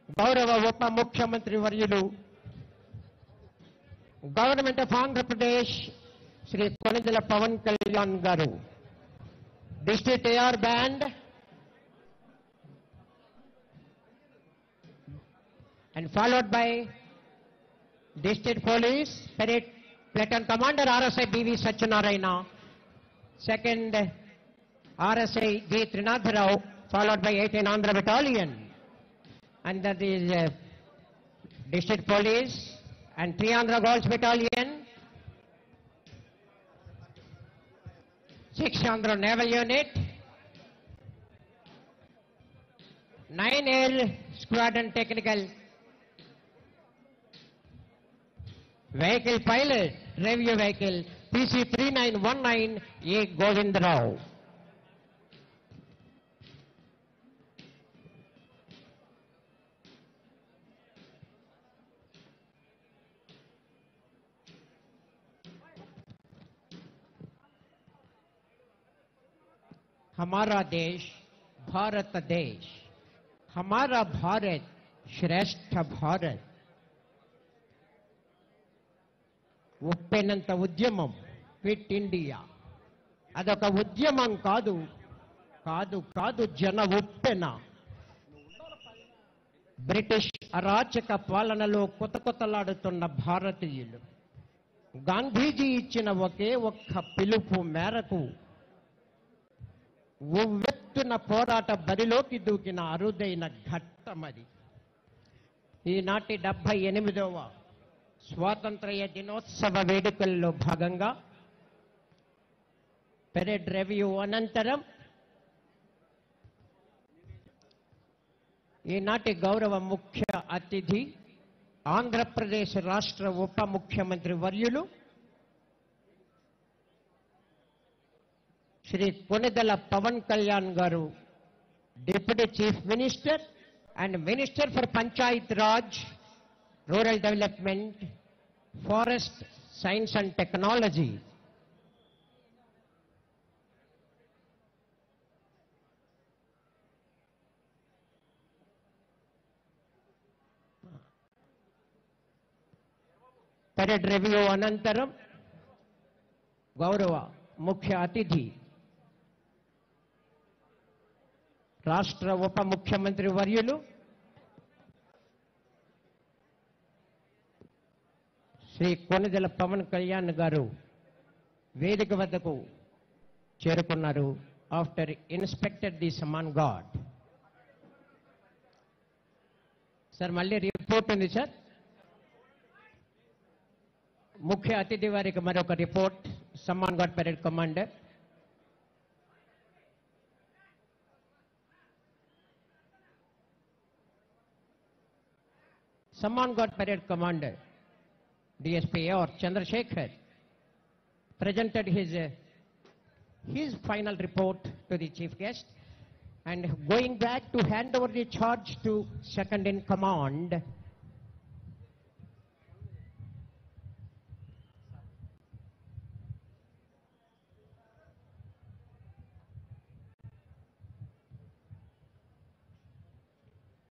గౌరవ ఉప ముఖ్యమంత్రి వర్యులు government of Andhra Pradesh Shri Konidela Pawan Kalyan garu district AR band and followed by district police parade platoon commander RSI BV Satyanarayana, second RSI D Trinath Rao, followed by 18 Andhra battalion, and that is district police and 3 Andhra Girls battalion, 6 Andhra naval unit, 9 air squadron technical vehicle pilot review vehicle PC 3919 A Govind Rao. हमारा देश भारत देश, हमारा भारत श्रेष्ठ भारत. ఉప్పెనంత ఉద్యమం fit India అదొక ఉద్యమం కాదు కాదు కాదు జన ఉప్పెన. బ్రిటిష్ అరాచక పాలనలో కొత్తలాడుతున్న భారతీయులు గాంధీజీ ఇచ్చిన ఒకే ఒక్క పిలుపు మేరకు ఉవ్వెత్తున పోరాట బరిలోకి దూకిన అరుదైన ఘట్టమది. ఈనాటి 78వ స్వాతంత్ర్య దినోత్సవ వేడుకల్లో భాగంగా పెరేడ్ రివ్యూ అనంతరం ఈనాటి గౌరవ ముఖ్య అతిథి ఆంధ్రప్రదేశ్ రాష్ట్ర ఉప ముఖ్యమంత్రి వర్యులు శ్రీ కొణిదెల పవన్ కళ్యాణ్ గారు, deputy chief minister and minister for Panchayat Raj, rural development, forest science and technology, parade review అనంతరం గౌరవ ముఖ్య అతిథి రాష్ట్ర ఉప ముఖ్యమంత్రి వర్యులు శ్రీ కొణిదెల పవన్ కళ్యాణ్ గారు వేదిక వద్దకు చేరుకున్నారు. After inspected the Samman God. Sir మళ్ళీ రిపోర్ట్ ఉంది సార్. ముఖ్య అతిథి వారికి మరొక report. Samman God parade commander. Samman God Parade Commander DSP or Chandrasekhar presented his final report to the chief guest, and going back to hand over the charge to second in command